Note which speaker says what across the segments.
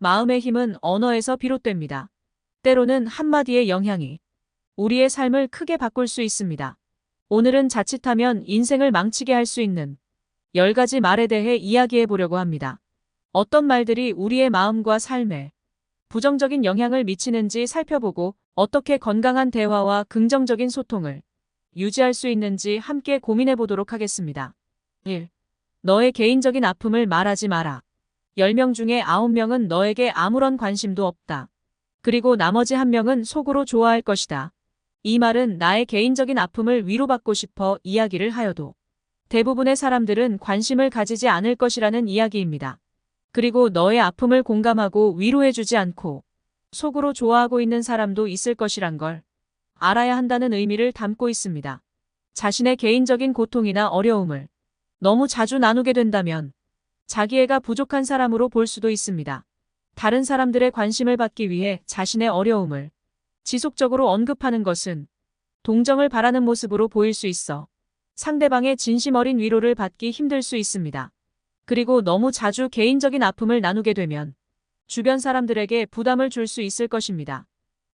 Speaker 1: 마음의 힘은 언어에서 비롯됩니다. 때로는 한마디의 영향이 우리의 삶을 크게 바꿀 수 있습니다. 오늘은 자칫하면 인생을 망치게 할 수 있는 10가지 말에 대해 이야기해 보려고 합니다. 어떤 말들이 우리의 마음과 삶에 부정적인 영향을 미치는지 살펴보고 어떻게 건강한 대화와 긍정적인 소통을 유지할 수 있는지 함께 고민해 보도록 하겠습니다. 1. 너의 개인적인 아픔을 말하지 마라. 10명 중에 9명은 너에게 아무런 관심도 없다. 그리고 나머지 1명은 속으로 좋아할 것이다. 이 말은 나의 개인적인 아픔을 위로받고 싶어 이야기를 하여도 대부분의 사람들은 관심을 가지지 않을 것이라는 이야기입니다. 그리고 너의 아픔을 공감하고 위로해주지 않고 속으로 좋아하고 있는 사람도 있을 것이란 걸 알아야 한다는 의미를 담고 있습니다. 자신의 개인적인 고통이나 어려움을 너무 자주 나누게 된다면 자기애가 부족한 사람으로 볼 수도 있습니다. 다른 사람들의 관심을 받기 위해 자신의 어려움을 지속적으로 언급하는 것은 동정을 바라는 모습으로 보일 수 있어 상대방의 진심 어린 위로를 받기 힘들 수 있습니다. 그리고 너무 자주 개인적인 아픔을 나누게 되면 주변 사람들에게 부담을 줄 수 있을 것입니다.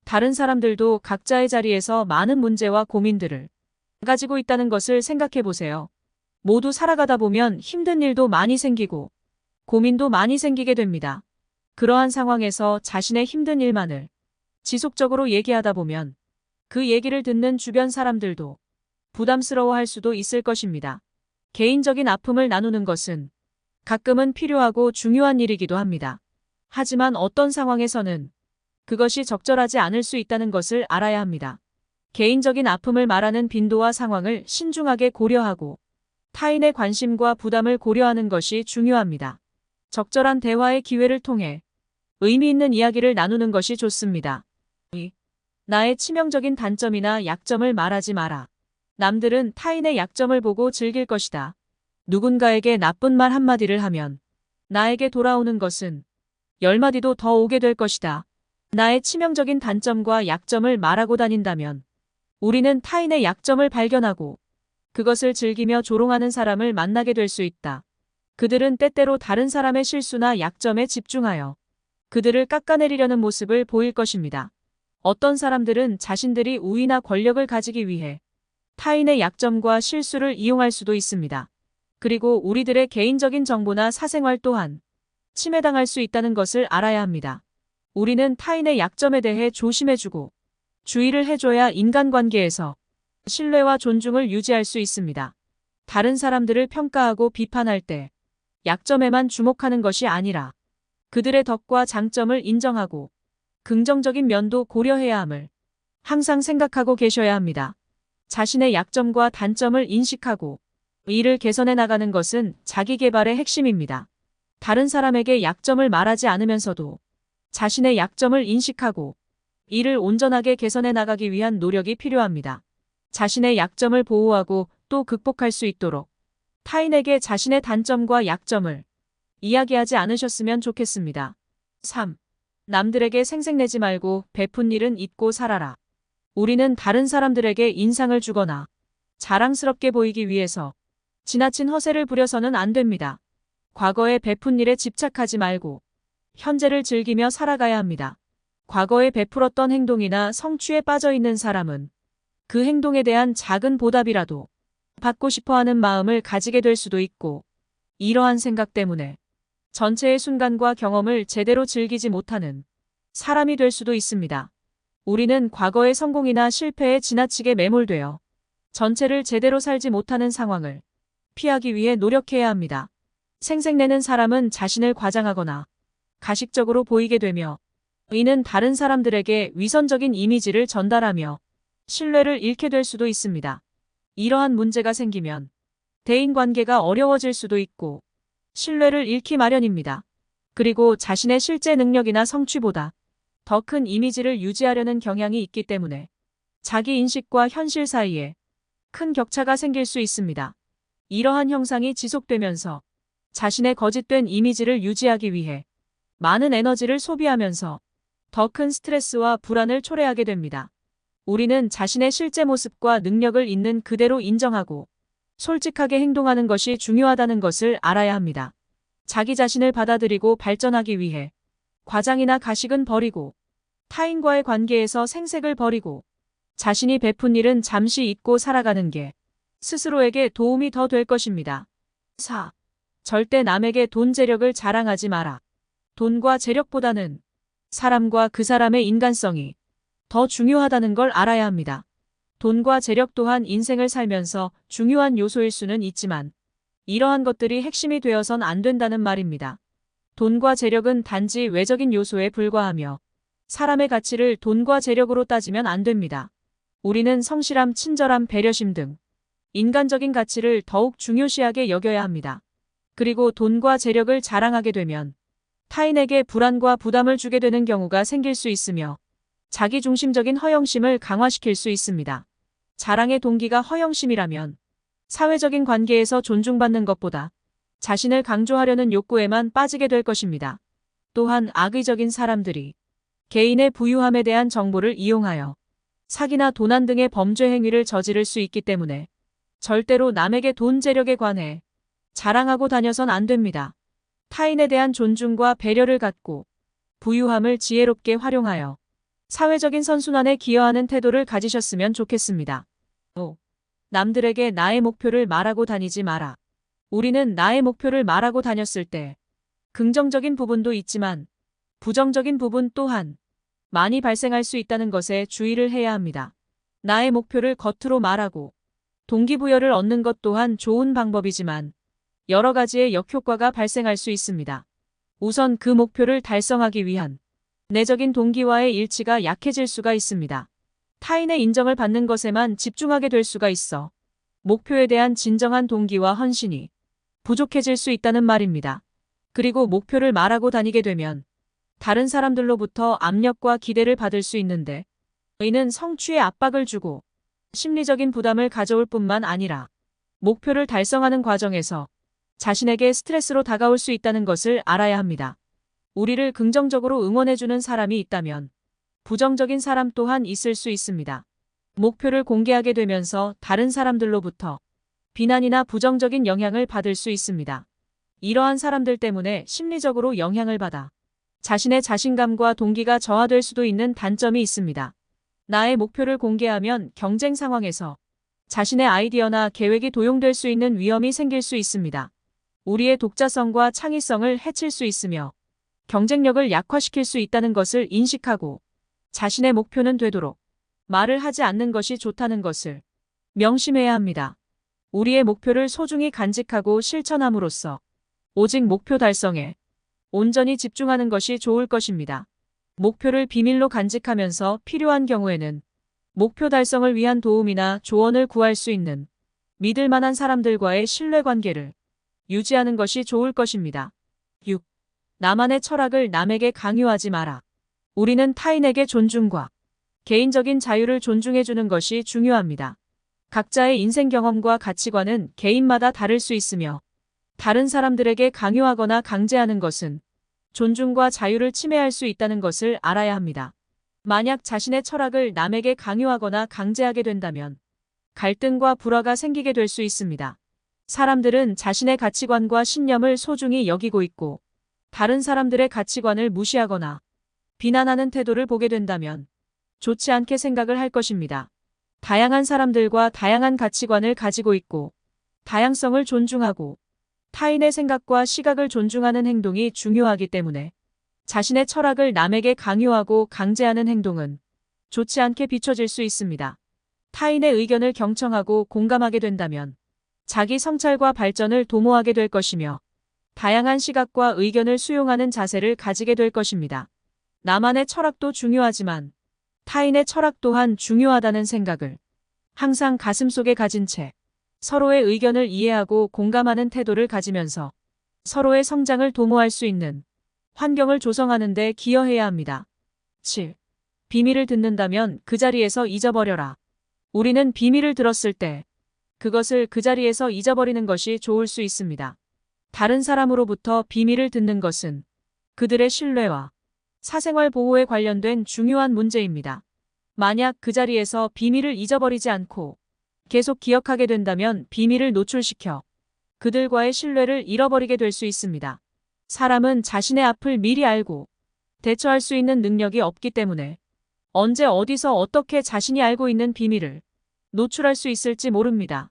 Speaker 1: 다른 사람들도 각자의 자리에서 많은 문제와 고민들을 가지고 있다는 것을 생각해 보세요. 모두 살아가다 보면 힘든 일도 많이 생기고 고민도 많이 생기게 됩니다. 그러한 상황에서 자신의 힘든 일만을 지속적으로 얘기하다 보면 그 얘기를 듣는 주변 사람들도 부담스러워할 수도 있을 것입니다. 개인적인 아픔을 나누는 것은 가끔은 필요하고 중요한 일이기도 합니다. 하지만 어떤 상황에서는 그것이 적절하지 않을 수 있다는 것을 알아야 합니다. 개인적인 아픔을 말하는 빈도와 상황을 신중하게 고려하고 타인의 관심과 부담을 고려하는 것이 중요합니다. 적절한 대화의 기회를 통해 의미 있는 이야기를 나누는 것이 좋습니다. 2. 나의 치명적인 단점이나 약점을 말하지 마라. 남들은 타인의 약점을 보고 즐길 것이다. 누군가에게 나쁜 말 한마디를 하면 나에게 돌아오는 것은 10마디도 더 오게 될 것이다. 나의 치명적인 단점과 약점을 말하고 다닌다면 우리는 타인의 약점을 발견하고 그것을 즐기며 조롱하는 사람을 만나게 될 수 있다. 그들은 때때로 다른 사람의 실수나 약점에 집중하여 그들을 깎아내리려는 모습을 보일 것입니다. 어떤 사람들은 자신들이 우위나 권력을 가지기 위해 타인의 약점과 실수를 이용할 수도 있습니다. 그리고 우리들의 개인적인 정보나 사생활 또한 침해당할 수 있다는 것을 알아야 합니다. 우리는 타인의 약점에 대해 조심해주고 주의를 해줘야 인간관계에서 신뢰와 존중을 유지할 수 있습니다. 다른 사람들을 평가하고 비판할 때 약점에만 주목하는 것이 아니라 그들의 덕과 장점을 인정하고 긍정적인 면도 고려해야 함을 항상 생각하고 계셔야 합니다. 자신의 약점과 단점을 인식하고 이를 개선해 나가는 것은 자기 개발의 핵심입니다. 다른 사람에게 약점을 말하지 않으면서도 자신의 약점을 인식하고 이를 온전하게 개선해 나가기 위한 노력이 필요합니다. 자신의 약점을 보호하고 또 극복할 수 있도록 타인에게 자신의 단점과 약점을 이야기하지 않으셨으면 좋겠습니다. 3. 남들에게 생색내지 말고 베푼 일은 잊고 살아라. 우리는 다른 사람들에게 인상을 주거나 자랑스럽게 보이기 위해서 지나친 허세를 부려서는 안 됩니다. 과거에 베푼 일에 집착하지 말고 현재를 즐기며 살아가야 합니다. 과거에 베풀었던 행동이나 성취에 빠져 있는 사람은 그 행동에 대한 작은 보답이라도 받고 싶어 하는 마음을 가지게 될 수도 있고 이러한 생각 때문에 전체의 순간과 경험을 제대로 즐기지 못하는 사람이 될 수도 있습니다. 우리는 과거의 성공이나 실패에 지나치게 매몰되어 전체를 제대로 살지 못하는 상황을 피하기 위해 노력해야 합니다. 생색내는 사람은 자신을 과장하거나 가식적으로 보이게 되며 이는 다른 사람들에게 위선적인 이미지를 전달하며 신뢰를 잃게 될 수도 있습니다. 이러한 문제가 생기면 대인관계가 어려워질 수도 있고 신뢰를 잃기 마련입니다. 그리고 자신의 실제 능력이나 성취보다 더 큰 이미지를 유지하려는 경향이 있기 때문에 자기 인식과 현실 사이에 큰 격차가 생길 수 있습니다. 이러한 형상이 지속되면서 자신의 거짓된 이미지를 유지하기 위해 많은 에너지를 소비하면서 더 큰 스트레스와 불안을 초래하게 됩니다. 우리는 자신의 실제 모습과 능력을 있는 그대로 인정하고 솔직하게 행동하는 것이 중요하다는 것을 알아야 합니다. 자기 자신을 받아들이고 발전하기 위해 과장이나 가식은 버리고 타인과의 관계에서 생색을 버리고 자신이 베푼 일은 잠시 잊고 살아가는 게 스스로에게 도움이 더 될 것입니다. 4. 절대 남에게 돈 재력을 자랑하지 마라. 돈과 재력보다는 사람과 그 사람의 인간성이 더 중요하다는 걸 알아야 합니다. 돈과 재력 또한 인생을 살면서 중요한 요소일 수는 있지만 이러한 것들이 핵심이 되어선 안 된다는 말입니다. 돈과 재력은 단지 외적인 요소에 불과하며 사람의 가치를 돈과 재력으로 따지면 안 됩니다. 우리는 성실함, 친절함, 배려심 등 인간적인 가치를 더욱 중요시하게 여겨야 합니다. 그리고 돈과 재력을 자랑하게 되면 타인에게 불안과 부담을 주게 되는 경우가 생길 수 있으며 자기중심적인 허영심을 강화시킬 수 있습니다. 자랑의 동기가 허영심이라면 사회적인 관계에서 존중받는 것보다 자신을 강조하려는 욕구에만 빠지게 될 것입니다. 또한 악의적인 사람들이 개인의 부유함에 대한 정보를 이용하여 사기나 도난 등의 범죄 행위를 저지를 수 있기 때문에 절대로 남에게 돈 재력에 관해 자랑하고 다녀선 안 됩니다. 타인에 대한 존중과 배려를 갖고 부유함을 지혜롭게 활용하여 사회적인 선순환에 기여하는 태도를 가지셨으면 좋겠습니다. 5. 남들에게 나의 목표를 말하고 다니지 마라. 우리는 나의 목표를 말하고 다녔을 때 긍정적인 부분도 있지만 부정적인 부분 또한 많이 발생할 수 있다는 것에 주의를 해야 합니다. 나의 목표를 겉으로 말하고 동기부여를 얻는 것 또한 좋은 방법이지만 여러 가지의 역효과가 발생할 수 있습니다. 우선 그 목표를 달성하기 위한 내적인 동기와의 일치가 약해질 수가 있습니다. 타인의 인정을 받는 것에만 집중하게 될 수가 있어 목표에 대한 진정한 동기와 헌신이 부족해질 수 있다는 말입니다. 그리고 목표를 말하고 다니게 되면 다른 사람들로부터 압력과 기대를 받을 수 있는데 이는 성취에 압박을 주고 심리적인 부담을 가져올 뿐만 아니라 목표를 달성하는 과정에서 자신에게 스트레스로 다가올 수 있다는 것을 알아야 합니다. 우리를 긍정적으로 응원해주는 사람이 있다면 부정적인 사람 또한 있을 수 있습니다. 목표를 공개하게 되면서 다른 사람들로부터 비난이나 부정적인 영향을 받을 수 있습니다. 이러한 사람들 때문에 심리적으로 영향을 받아 자신의 자신감과 동기가 저하될 수도 있는 단점이 있습니다. 나의 목표를 공개하면 경쟁 상황에서 자신의 아이디어나 계획이 도용될 수 있는 위험이 생길 수 있습니다. 우리의 독자성과 창의성을 해칠 수 있으며 경쟁력을 약화시킬 수 있다는 것을 인식하고 자신의 목표는 되도록 말을 하지 않는 것이 좋다는 것을 명심해야 합니다. 우리의 목표를 소중히 간직하고 실천함으로써 오직 목표 달성에 온전히 집중하는 것이 좋을 것입니다. 목표를 비밀로 간직하면서 필요한 경우에는 목표 달성을 위한 도움이나 조언을 구할 수 있는 믿을 만한 사람들과의 신뢰관계를 유지하는 것이 좋을 것입니다. 6. 나만의 철학을 남에게 강요하지 마라. 우리는 타인에게 존중과 개인적인 자유를 존중해주는 것이 중요합니다. 각자의 인생 경험과 가치관은 개인마다 다를 수 있으며 다른 사람들에게 강요하거나 강제하는 것은 존중과 자유를 침해할 수 있다는 것을 알아야 합니다. 만약 자신의 철학을 남에게 강요하거나 강제하게 된다면 갈등과 불화가 생기게 될 수 있습니다. 사람들은 자신의 가치관과 신념을 소중히 여기고 있고 다른 사람들의 가치관을 무시하거나 비난하는 태도를 보게 된다면 좋지 않게 생각을 할 것입니다. 다양한 사람들과 다양한 가치관을 가지고 있고 다양성을 존중하고 타인의 생각과 시각을 존중하는 행동이 중요하기 때문에 자신의 철학을 남에게 강요하고 강제하는 행동은 좋지 않게 비춰질 수 있습니다. 타인의 의견을 경청하고 공감하게 된다면 자기 성찰과 발전을 도모하게 될 것이며 다양한 시각과 의견을 수용하는 자세를 가지게 될 것입니다. 나만의 철학도 중요하지만 타인의 철학 또한 중요하다는 생각을 항상 가슴속에 가진 채 서로의 의견을 이해하고 공감하는 태도를 가지면서 서로의 성장을 도모할 수 있는 환경을 조성하는 데 기여해야 합니다. 7. 비밀을 듣는다면 그 자리에서 잊어버려라. 우리는 비밀을 들었을 때 그것을 그 자리에서 잊어버리는 것이 좋을 수 있습니다. 다른 사람으로부터 비밀을 듣는 것은 그들의 신뢰와 사생활 보호에 관련된 중요한 문제입니다. 만약 그 자리에서 비밀을 잊어버리지 않고 계속 기억하게 된다면 비밀을 노출시켜 그들과의 신뢰를 잃어버리게 될 수 있습니다. 사람은 자신의 앞을 미리 알고 대처할 수 있는 능력이 없기 때문에 언제 어디서 어떻게 자신이 알고 있는 비밀을 노출할 수 있을지 모릅니다.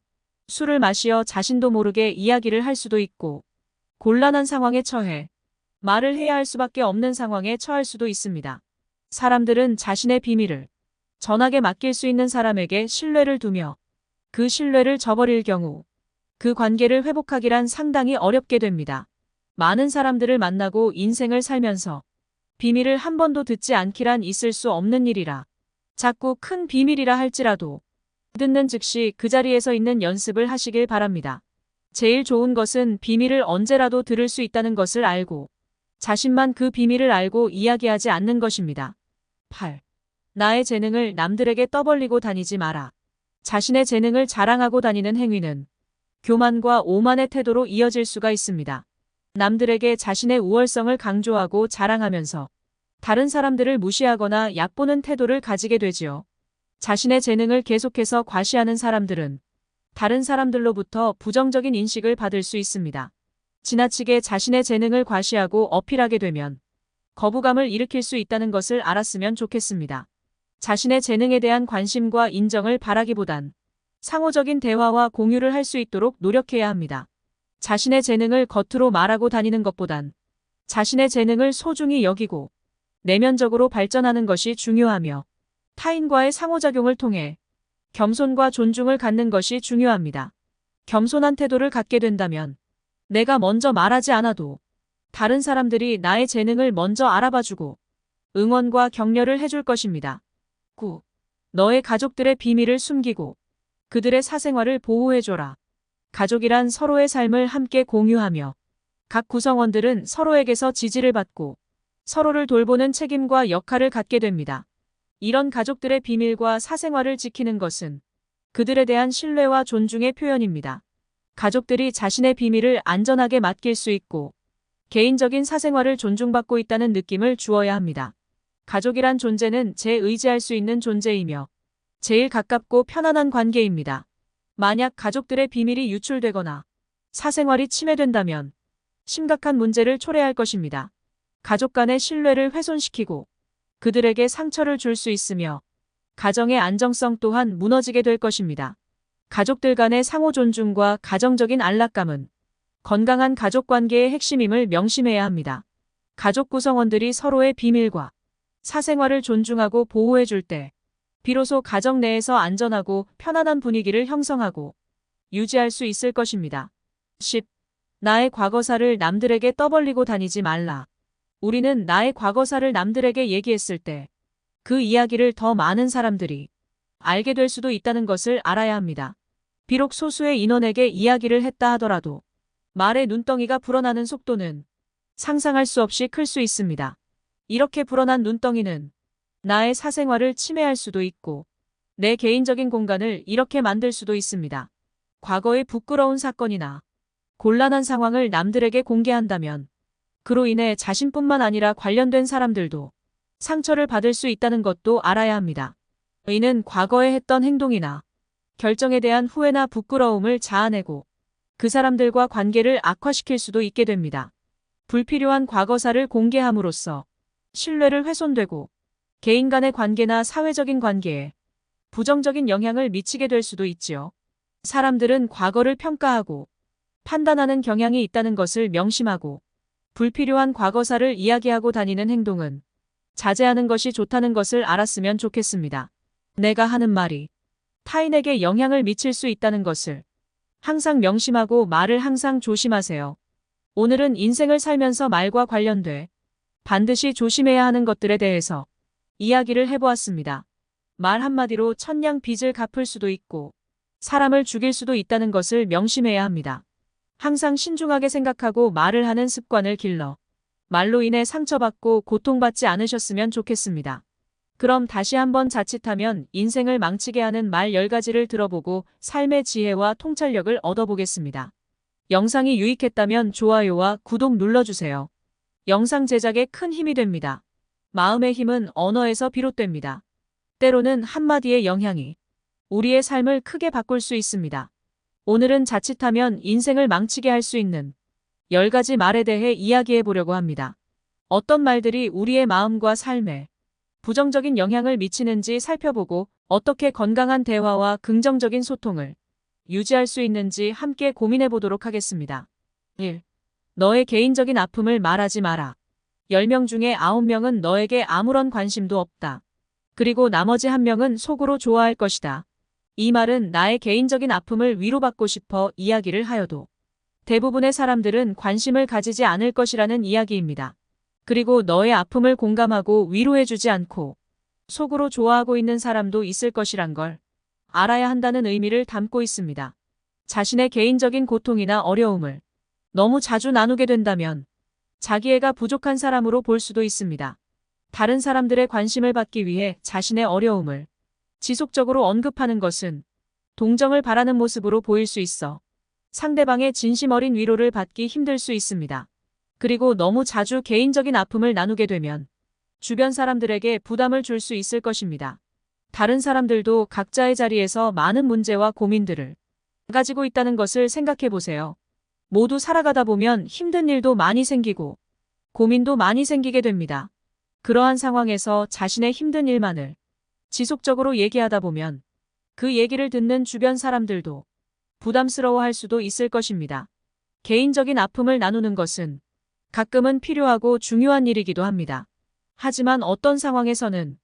Speaker 1: 술을 마시어 자신도 모르게 이야기를 할 수도 있고 곤란한 상황에 처해 말을 해야 할 수밖에 없는 상황에 처할 수도 있습니다. 사람들은 자신의 비밀을 전하게 맡길 수 있는 사람에게 신뢰를 두며 그 신뢰를 저버릴 경우 그 관계를 회복하기란 상당히 어렵게 됩니다. 많은 사람들을 만나고 인생을 살면서 비밀을 한 번도 듣지 않기란 있을 수 없는 일이라 자꾸 큰 비밀이라 할지라도 듣는 즉시 그 자리에서 있는 연습을 하시길 바랍니다. 제일 좋은 것은 비밀을 언제라도 들을 수 있다는 것을 알고 자신만 그 비밀을 알고 이야기하지 않는 것입니다. 8. 나의 재능을 남들에게 떠벌리고 다니지 마라. 자신의 재능을 자랑하고 다니는 행위는 교만과 오만의 태도로 이어질 수가 있습니다. 남들에게 자신의 우월성을 강조하고 자랑하면서 다른 사람들을 무시하거나 얕보는 태도를 가지게 되지요. 자신의 재능을 계속해서 과시하는 사람들은 다른 사람들로부터 부정적인 인식을 받을 수 있습니다. 지나치게 자신의 재능을 과시하고 어필하게 되면 거부감을 일으킬 수 있다는 것을 알았으면 좋겠습니다. 자신의 재능에 대한 관심과 인정을 바라기보단 상호적인 대화와 공유를 할 수 있도록 노력해야 합니다. 자신의 재능을 겉으로 말하고 다니는 것보단 자신의 재능을 소중히 여기고 내면적으로 발전하는 것이 중요하며 타인과의 상호작용을 통해 겸손과 존중을 갖는 것이 중요합니다. 겸손한 태도를 갖게 된다면 내가 먼저 말하지 않아도 다른 사람들이 나의 재능을 먼저 알아봐주고 응원과 격려를 해줄 것입니다. 9. 너의 가족들의 비밀을 숨기고 그들의 사생활을 보호해줘라. 가족이란 서로의 삶을 함께 공유하며 각 구성원들은 서로에게서 지지를 받고 서로를 돌보는 책임과 역할을 갖게 됩니다. 이런 가족들의 비밀과 사생활을 지키는 것은 그들에 대한 신뢰와 존중의 표현입니다. 가족들이 자신의 비밀을 안전하게 맡길 수 있고 개인적인 사생활을 존중받고 있다는 느낌을 주어야 합니다. 가족이란 존재는 의지할 수 있는 존재이며 제일 가깝고 편안한 관계입니다. 만약 가족들의 비밀이 유출되거나 사생활이 침해된다면 심각한 문제를 초래할 것입니다. 가족 간의 신뢰를 훼손시키고 그들에게 상처를 줄 수 있으며 가정의 안정성 또한 무너지게 될 것입니다. 가족들 간의 상호 존중과 가정적인 안락감은 건강한 가족 관계의 핵심임을 명심해야 합니다. 가족 구성원들이 서로의 비밀과 사생활을 존중하고 보호해 줄 때 비로소 가정 내에서 안전하고 편안한 분위기를 형성하고 유지할 수 있을 것입니다. 10. 나의 과거사를 남들에게 떠벌리고 다니지 말라. 우리는 나의 과거사를 남들에게 얘기했을 때 그 이야기를 더 많은 사람들이 알게 될 수도 있다는 것을 알아야 합니다. 비록 소수의 인원에게 이야기를 했다 하더라도 말의 눈덩이가 불어나는 속도는 상상할 수 없이 클 수 있습니다. 이렇게 불어난 눈덩이는 나의 사생활을 침해할 수도 있고 내 개인적인 공간을 이렇게 만들 수도 있습니다. 과거의 부끄러운 사건이나 곤란한 상황을 남들에게 공개한다면 그로 인해 자신뿐만 아니라 관련된 사람들도 상처를 받을 수 있다는 것도 알아야 합니다. 이는 과거에 했던 행동이나 결정에 대한 후회나 부끄러움을 자아내고 그 사람들과 관계를 악화시킬 수도 있게 됩니다. 불필요한 과거사를 공개함으로써 신뢰를 훼손되고 개인 간의 관계나 사회적인 관계에 부정적인 영향을 미치게 될 수도 있지요. 사람들은 과거를 평가하고 판단하는 경향이 있다는 것을 명심하고 불필요한 과거사를 이야기하고 다니는 행동은 자제하는 것이 좋다는 것을 알았으면 좋겠습니다. 내가 하는 말이 타인에게 영향을 미칠 수 있다는 것을 항상 명심하고 말을 항상 조심하세요. 오늘은 인생을 살면서 말과 관련돼 반드시 조심해야 하는 것들에 대해서 이야기를 해보았습니다. 말 한마디로 천냥 빚을 갚을 수도 있고 사람을 죽일 수도 있다는 것을 명심해야 합니다. 항상 신중하게 생각하고 말을 하는 습관을 길러 말로 인해 상처받고 고통받지 않으셨으면 좋겠습니다. 그럼 다시 한번 자칫하면 인생을 망치게 하는 말 10가지를 들어보고 삶의 지혜와 통찰력을 얻어보겠습니다. 영상이 유익했다면 좋아요와 구독 눌러주세요. 영상 제작에 큰 힘이 됩니다. 마음의 힘은 언어에서 비롯됩니다. 때로는 한마디의 영향이 우리의 삶을 크게 바꿀 수 있습니다. 오늘은 자칫하면 인생을 망치게 할 수 있는 10가지 말에 대해 이야기해 보려고 합니다. 어떤 말들이 우리의 마음과 삶에 부정적인 영향을 미치는지 살펴보고 어떻게 건강한 대화와 긍정적인 소통을 유지할 수 있는지 함께 고민해 보도록 하겠습니다. 1. 너의 개인적인 아픔을 말하지 마라. 10명 중에 9명은 너에게 아무런 관심도 없다. 그리고 나머지 1명은 속으로 좋아할 것이다. 이 말은 나의 개인적인 아픔을 위로받고 싶어 이야기를 하여도 대부분의 사람들은 관심을 가지지 않을 것이라는 이야기입니다. 그리고 너의 아픔을 공감하고 위로해주지 않고 속으로 좋아하고 있는 사람도 있을 것이란 걸 알아야 한다는 의미를 담고 있습니다. 자신의 개인적인 고통이나 어려움을 너무 자주 나누게 된다면 자기애가 부족한 사람으로 볼 수도 있습니다. 다른 사람들의 관심을 받기 위해 자신의 어려움을 지속적으로 언급하는 것은 동정을 바라는 모습으로 보일 수 있어 상대방의 진심 어린 위로를 받기 힘들 수 있습니다. 그리고 너무 자주 개인적인 아픔을 나누게 되면 주변 사람들에게 부담을 줄 수 있을 것입니다. 다른 사람들도 각자의 자리에서 많은 문제와 고민들을 가지고 있다는 것을 생각해 보세요. 모두 살아가다 보면 힘든 일도 많이 생기고 고민도 많이 생기게 됩니다. 그러한 상황에서 자신의 힘든 일만을 지속적으로 얘기하다 보면 그 얘기를 듣는 주변 사람들도 부담스러워할 수도 있을 것입니다. 개인적인 아픔을 나누는 것은 가끔은 필요하고 중요한 일이기도 합니다. 하지만 어떤 상황에서는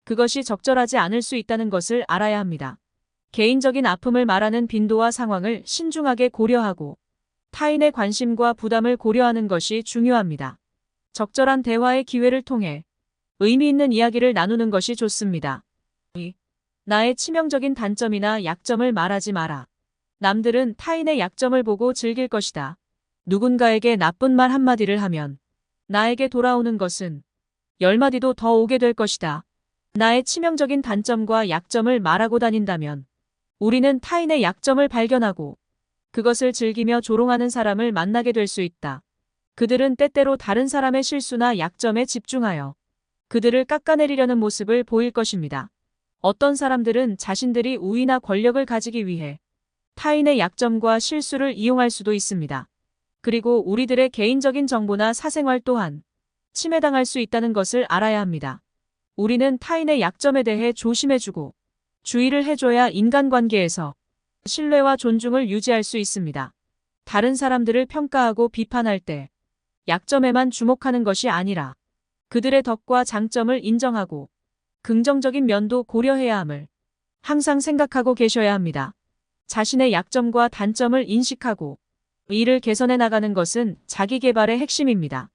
Speaker 1: 그것이 적절하지 않을 수 있다는 것을 알아야 합니다. 개인적인 아픔을 말하는 빈도와 상황을 신중하게 고려하고 타인의 관심과 부담을 고려하는 것이 중요합니다. 적절한 대화의 기회를 통해 의미 있는 이야기를 나누는 것이 좋습니다. 2. 나의 치명적인 단점이나 약점을 말하지 마라. 남들은 타인의 약점을 보고 즐길 것이다. 누군가에게 나쁜 말 한마디를 하면 나에게 돌아오는 것은 10마디도 더 오게 될 것이다. 나의 치명적인 단점과 약점을 말하고 다닌다면 우리는 타인의 약점을 발견하고 그것을 즐기며 조롱하는 사람을 만나게 될 수 있다. 그들은 때때로 다른 사람의 실수나 약점에 집중하여 그들을 깎아내리려는 모습을 보일 것입니다. 어떤 사람들은 자신들이 우위나 권력을 가지기 위해 타인의 약점과 실수를 이용할 수도 있습니다. 그리고 우리들의 개인적인 정보나 사생활 또한 침해당할 수 있다는 것을 알아야 합니다. 우리는 타인의 약점에 대해 조심해주고 주의를 해줘야 인간관계에서 신뢰와 존중을 유지할 수 있습니다. 다른 사람들을 평가하고 비판할 때 약점에만 주목하는 것이 아니라 그들의 덕과 장점을 인정하고 긍정적인 면도 고려해야 함을 항상 생각하고 계셔야 합니다. 자신의 약점과 단점을 인식하고 이를 개선해 나가는 것은 자기 개발의 핵심입니다.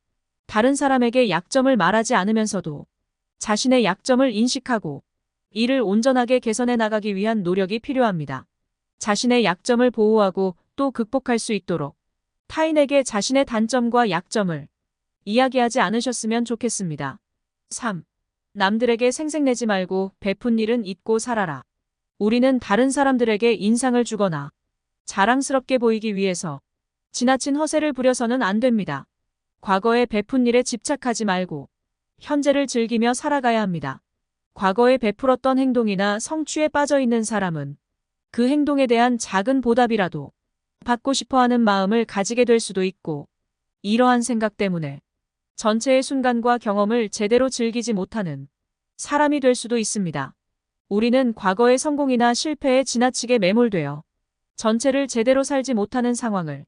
Speaker 1: 다른 사람에게 약점을 말하지 않으면서도 자신의 약점을 인식하고 이를 온전하게 개선해 나가기 위한 노력이 필요합니다. 자신의 약점을 보호하고 또 극복할 수 있도록 타인에게 자신의 단점과 약점을 이야기하지 않으셨으면 좋겠습니다. 3. 남들에게 생색내지 말고 베푼 일은 잊고 살아라. 우리는 다른 사람들에게 인상을 주거나 자랑스럽게 보이기 위해서 지나친 허세를 부려서는 안 됩니다. 과거에 베푼 일에 집착하지 말고 현재를 즐기며 살아가야 합니다. 과거에 베풀었던 행동이나 성취에 빠져 있는 사람은 그 행동에 대한 작은 보답이라도 받고 싶어 하는 마음을 가지게 될 수도 있고 이러한 생각 때문에 전체의 순간과 경험을 제대로 즐기지 못하는 사람이 될 수도 있습니다. 우리는 과거의 성공이나 실패에 지나치게 매몰되어 전체를 제대로 살지 못하는 상황을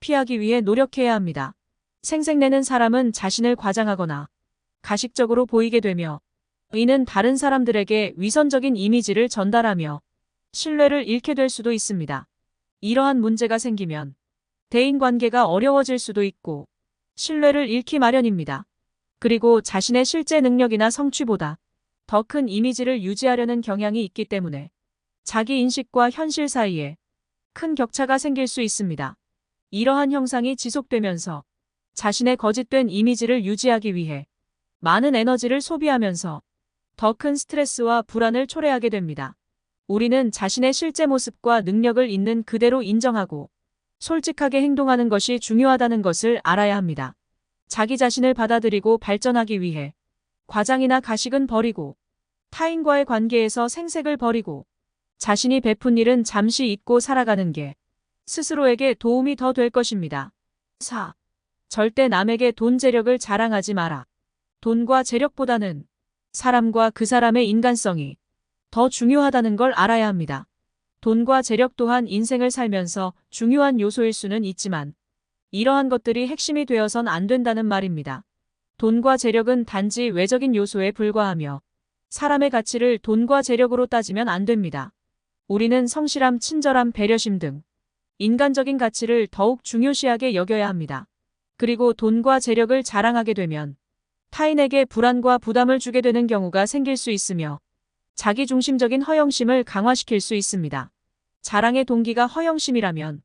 Speaker 1: 피하기 위해 노력해야 합니다. 생색내는 사람은 자신을 과장하거나 가식적으로 보이게 되며 이는 다른 사람들에게 위선적인 이미지를 전달하며 신뢰를 잃게 될 수도 있습니다. 이러한 문제가 생기면 대인관계가 어려워질 수도 있고 신뢰를 잃기 마련입니다. 그리고 자신의 실제 능력이나 성취보다 더 큰 이미지를 유지하려는 경향이 있기 때문에 자기 인식과 현실 사이에 큰 격차가 생길 수 있습니다. 이러한 형상이 지속되면서 자신의 거짓된 이미지를 유지하기 위해 많은 에너지를 소비하면서 더 큰 스트레스와 불안을 초래하게 됩니다. 우리는 자신의 실제 모습과 능력을 있는 그대로 인정하고 솔직하게 행동하는 것이 중요하다는 것을 알아야 합니다. 자기 자신을 받아들이고 발전하기 위해 과장이나 가식은 버리고 타인과의 관계에서 생색을 버리고 자신이 베푼 일은 잠시 잊고 살아가는 게 스스로에게 도움이 더 될 것입니다. 4. 절대 남에게 돈 재력을 자랑하지 마라. 돈과 재력보다는 사람과 그 사람의 인간성이 더 중요하다는 걸 알아야 합니다. 돈과 재력 또한 인생을 살면서 중요한 요소일 수는 있지만 이러한 것들이 핵심이 되어선 안 된다는 말입니다. 돈과 재력은 단지 외적인 요소에 불과하며 사람의 가치를 돈과 재력으로 따지면 안 됩니다. 우리는 성실함, 친절함, 배려심 등 인간적인 가치를 더욱 중요시하게 여겨야 합니다. 그리고 돈과 재력을 자랑하게 되면 타인에게 불안과 부담을 주게 되는 경우가 생길 수 있으며 자기중심적인 허영심을 강화시킬 수 있습니다. 자랑의 동기가 허영심이라면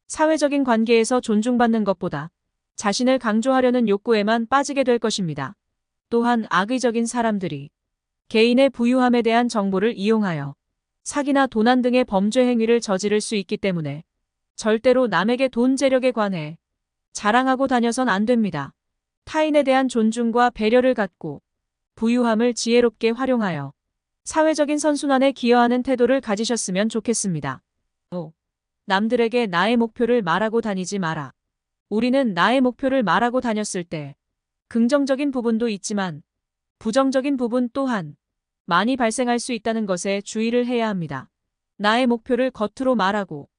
Speaker 1: 사회적인 관계에서 존중받는 것보다 자신을 강조하려는 욕구에만 빠지게 될 것입니다. 또한 악의적인 사람들이 개인의 부유함에 대한 정보를 이용하여 사기나 도난 등의 범죄 행위를 저지를 수 있기 때문에 절대로 남에게 돈 재력에 관해 자랑하고 다녀선 안 됩니다. 타인에 대한 존중과 배려를 갖고 부유함을 지혜롭게 활용하여 사회적인 선순환에 기여하는 태도를 가지셨으면 좋겠습니다. 5. 남들에게 나의 목표를 말하고 다니지 마라. 우리는 나의 목표를 말하고 다녔을 때 긍정적인 부분도 있지만 부정적인 부분 또한 많이 발생할 수 있다는 것에 주의를 해야 합니다. 나의 목표를 겉으로 말하고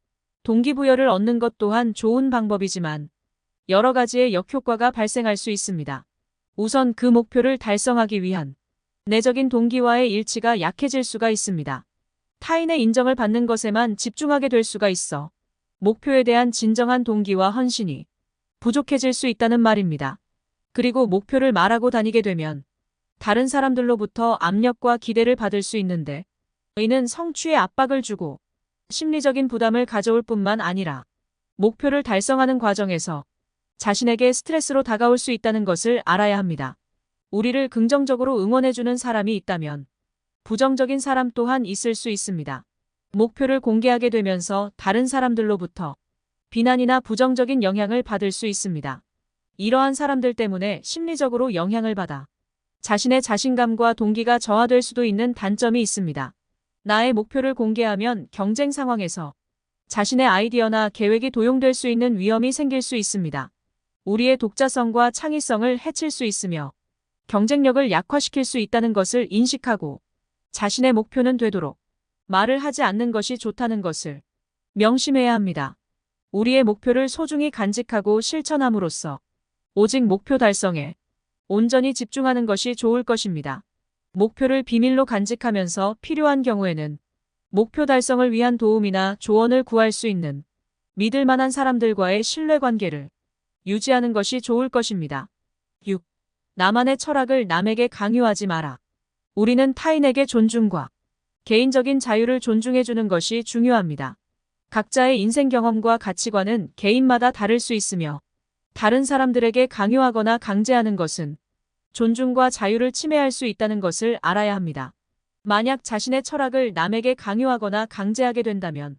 Speaker 1: 동기부여를 얻는 것 또한 좋은 방법이지만 여러 가지의 역효과가 발생할 수 있습니다. 우선 그 목표를 달성하기 위한 내적인 동기와의 일치가 약해질 수가 있습니다. 타인의 인정을 받는 것에만 집중하게 될 수가 있어 목표에 대한 진정한 동기와 헌신이 부족해질 수 있다는 말입니다. 그리고 목표를 말하고 다니게 되면 다른 사람들로부터 압력과 기대를 받을 수 있는데 이는 성취에 압박을 주고 심리적인 부담을 가져올 뿐만 아니라 목표를 달성하는 과정에서 자신에게 스트레스로 다가올 수 있다는 것을 알아야 합니다. 우리를 긍정적으로 응원해주는 사람이 있다면 부정적인 사람 또한 있을 수 있습니다. 목표를 공개하게 되면서 다른 사람들로부터 비난이나 부정적인 영향을 받을 수 있습니다. 이러한 사람들 때문에 심리적으로 영향을 받아 자신의 자신감과 동기가 저하될 수도 있는 단점이 있습니다. 나의 목표를 공개하면 경쟁 상황에서 자신의 아이디어나 계획이 도용될 수 있는 위험이 생길 수 있습니다. 우리의 독자성과 창의성을 해칠 수 있으며 경쟁력을 약화시킬 수 있다는 것을 인식하고 자신의 목표는 되도록 말을 하지 않는 것이 좋다는 것을 명심해야 합니다. 우리의 목표를 소중히 간직하고 실천함으로써 오직 목표 달성에 온전히 집중하는 것이 좋을 것입니다. 목표를 비밀로 간직하면서 필요한 경우에는 목표 달성을 위한 도움이나 조언을 구할 수 있는 믿을 만한 사람들과의 신뢰관계를 유지하는 것이 좋을 것입니다. 6. 나만의 철학을 남에게 강요하지 마라. 우리는 타인에게 존중과 개인적인 자유를 존중해주는 것이 중요합니다. 각자의 인생 경험과 가치관은 개인마다 다를 수 있으며 다른 사람들에게 강요하거나 강제하는 것은 존중과 자유를 침해할 수 있다는 것을 알아야 합니다. 만약 자신의 철학을 남에게 강요하거나 강제하게 된다면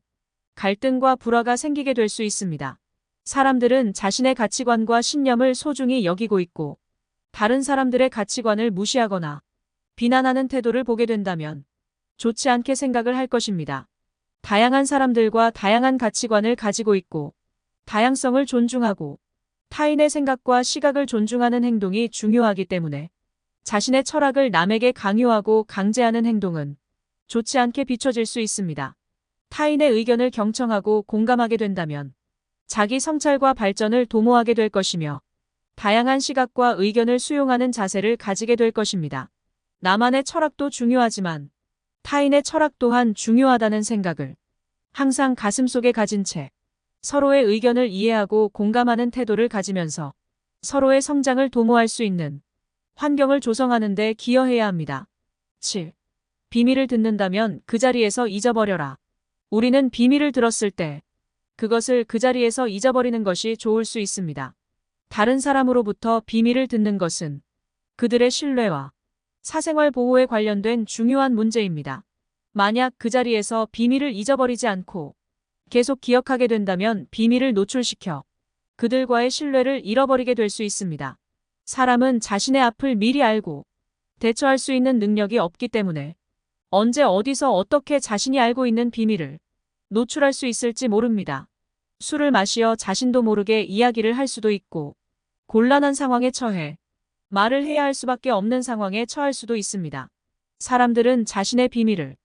Speaker 1: 갈등과 불화가 생기게 될 수 있습니다. 사람들은 자신의 가치관과 신념을 소중히 여기고 있고 다른 사람들의 가치관을 무시하거나 비난하는 태도를 보게 된다면 좋지 않게 생각을 할 것입니다. 다양한 사람들과 다양한 가치관을 가지고 있고 다양성을 존중하고 타인의 생각과 시각을 존중하는 행동이 중요하기 때문에 자신의 철학을 남에게 강요하고 강제하는 행동은 좋지 않게 비춰질 수 있습니다. 타인의 의견을 경청하고 공감하게 된다면 자기 성찰과 발전을 도모하게 될 것이며 다양한 시각과 의견을 수용하는 자세를 가지게 될 것입니다. 나만의 철학도 중요하지만 타인의 철학 또한 중요하다는 생각을 항상 가슴속에 가진 채 서로의 의견을 이해하고 공감하는 태도를 가지면서 서로의 성장을 도모할 수 있는 환경을 조성하는 데 기여해야 합니다. 7. 비밀을 듣는다면 그 자리에서 잊어버려라. 우리는 비밀을 들었을 때 그것을 그 자리에서 잊어버리는 것이 좋을 수 있습니다. 다른 사람으로부터 비밀을 듣는 것은 그들의 신뢰와 사생활 보호에 관련된 중요한 문제입니다. 만약 그 자리에서 비밀을 잊어버리지 않고 계속 기억하게 된다면 비밀을 노출시켜 그들과의 신뢰를 잃어버리게 될 수 있습니다. 사람은 자신의 앞을 미리 알고 대처할 수 있는 능력이 없기 때문에 언제 어디서 어떻게 자신이 알고 있는 비밀을 노출할 수 있을지 모릅니다. 술을 마시어 자신도 모르게 이야기를 할 수도 있고 곤란한 상황에 처해 말을 해야 할 수밖에 없는 상황에 처할 수도 있습니다. 사람들은 자신의 비밀을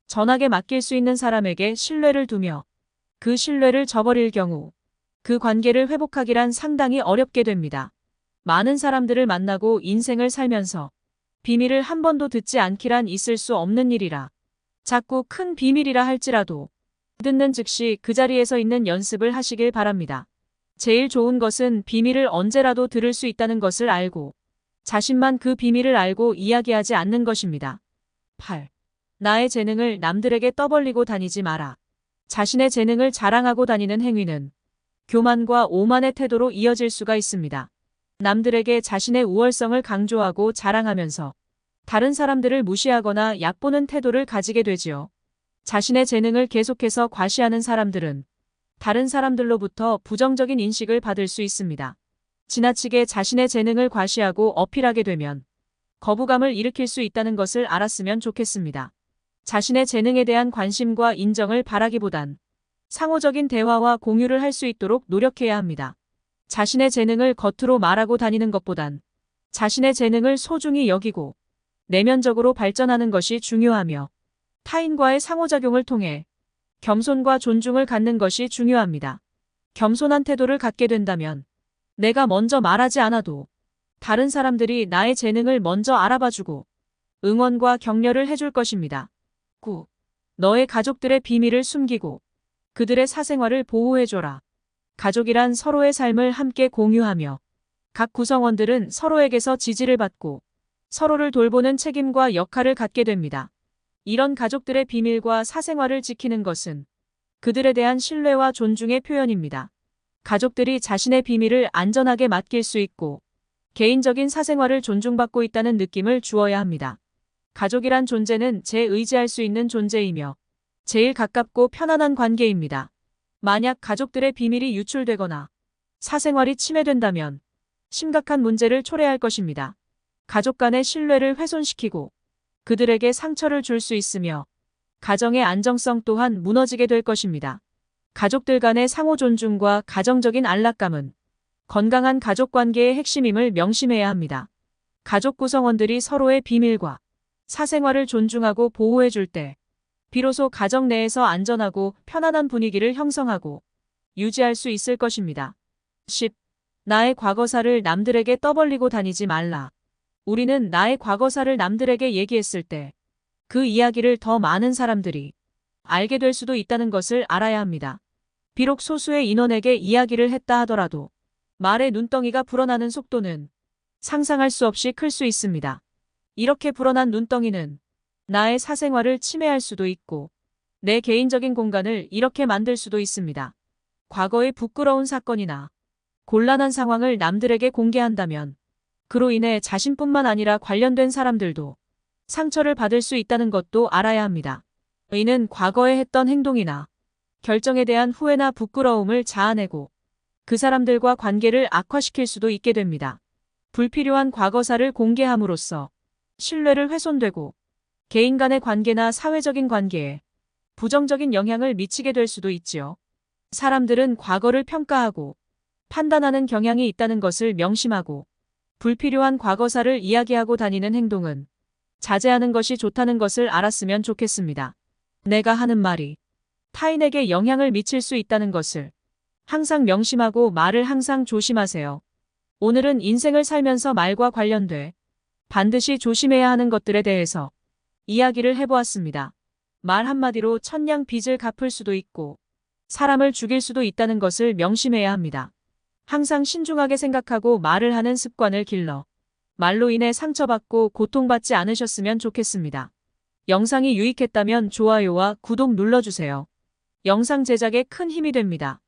Speaker 1: 전하게 맡길 수 있는 사람에게 신뢰를 두며 그 신뢰를 저버릴 경우 그 관계를 회복하기란 상당히 어렵게 됩니다. 많은 사람들을 만나고 인생을 살면서 비밀을 한 번도 듣지 않기란 있을 수 없는 일이라 자꾸 큰 비밀이라 할지라도 듣는 즉시 그 자리에서 있는 연습을 하시길 바랍니다. 제일 좋은 것은 비밀을 언제라도 들을 수 있다는 것을 알고 자신만 그 비밀을 알고 이야기하지 않는 것입니다. 8. 나의 재능을 남들에게 떠벌리고 다니지 마라. 자신의 재능을 자랑하고 다니는 행위는 교만과 오만의 태도로 이어질 수가 있습니다. 남들에게 자신의 우월성을 강조하고 자랑하면서 다른 사람들을 무시하거나 얕보는 태도를 가지게 되지요. 자신의 재능을 계속해서 과시하는 사람들은 다른 사람들로부터 부정적인 인식을 받을 수 있습니다. 지나치게 자신의 재능을 과시하고 어필하게 되면 거부감을 일으킬 수 있다는 것을 알았으면 좋겠습니다. 자신의 재능에 대한 관심과 인정을 바라기보단 상호적인 대화와 공유를 할 수 있도록 노력해야 합니다. 자신의 재능을 겉으로 말하고 다니는 것보단 자신의 재능을 소중히 여기고 내면적으로 발전하는 것이 중요하며 타인과의 상호작용을 통해 겸손과 존중을 갖는 것이 중요합니다. 겸손한 태도를 갖게 된다면 내가 먼저 말하지 않아도 다른 사람들이 나의 재능을 먼저 알아봐주고 응원과 격려를 해줄 것입니다. 9. 너의 가족들의 비밀을 숨기고 그들의 사생활을 보호해줘라. 가족이란 서로의 삶을 함께 공유하며 각 구성원들은 서로에게서 지지를 받고 서로를 돌보는 책임과 역할을 갖게 됩니다. 이런 가족들의 비밀과 사생활을 지키는 것은 그들에 대한 신뢰와 존중의 표현입니다. 가족들이 자신의 비밀을 안전하게 맡길 수 있고 개인적인 사생활을 존중받고 있다는 느낌을 주어야 합니다. 가족이란 존재는 제 의지할 수 있는 존재이며 제일 가깝고 편안한 관계입니다. 만약 가족들의 비밀이 유출되거나 사생활이 침해된다면 심각한 문제를 초래할 것입니다. 가족 간의 신뢰를 훼손시키고 그들에게 상처를 줄 수 있으며 가정의 안정성 또한 무너지게 될 것입니다. 가족들 간의 상호 존중과 가정적인 안락감은 건강한 가족 관계의 핵심임을 명심해야 합니다. 가족 구성원들이 서로의 비밀과 사생활을 존중하고 보호해 줄 때 비로소 가정 내에서 안전하고 편안한 분위기를 형성하고 유지할 수 있을 것입니다. 10. 나의 과거사를 남들에게 떠벌리고 다니지 말라. 우리는 나의 과거사를 남들에게 얘기했을 때 그 이야기를 더 많은 사람들이 알게 될 수도 있다는 것을 알아야 합니다. 비록 소수의 인원에게 이야기를 했다 하더라도 말의 눈덩이가 불어나는 속도는 상상할 수 없이 클 수 있습니다. 이렇게 불어난 눈덩이는 나의 사생활을 침해할 수도 있고 내 개인적인 공간을 이렇게 만들 수도 있습니다. 과거의 부끄러운 사건이나 곤란한 상황을 남들에게 공개한다면 그로 인해 자신뿐만 아니라 관련된 사람들도 상처를 받을 수 있다는 것도 알아야 합니다. 이는 과거에 했던 행동이나 결정에 대한 후회나 부끄러움을 자아내고 그 사람들과 관계를 악화시킬 수도 있게 됩니다. 불필요한 과거사를 공개함으로써 신뢰를 훼손되고 개인 간의 관계나 사회적인 관계에 부정적인 영향을 미치게 될 수도 있지요. 사람들은 과거를 평가하고 판단하는 경향이 있다는 것을 명심하고 불필요한 과거사를 이야기하고 다니는 행동은 자제하는 것이 좋다는 것을 알았으면 좋겠습니다. 내가 하는 말이 타인에게 영향을 미칠 수 있다는 것을 항상 명심하고 말을 항상 조심하세요. 오늘은 인생을 살면서 말과 관련돼 반드시 조심해야 하는 것들에 대해서 이야기를 해보았습니다. 말 한마디로 천냥 빚을 갚을 수도 있고 사람을 죽일 수도 있다는 것을 명심해야 합니다. 항상 신중하게 생각하고 말을 하는 습관을 길러 말로 인해 상처받고 고통받지 않으셨으면 좋겠습니다. 영상이 유익했다면 좋아요와 구독 눌러주세요. 영상 제작에 큰 힘이 됩니다.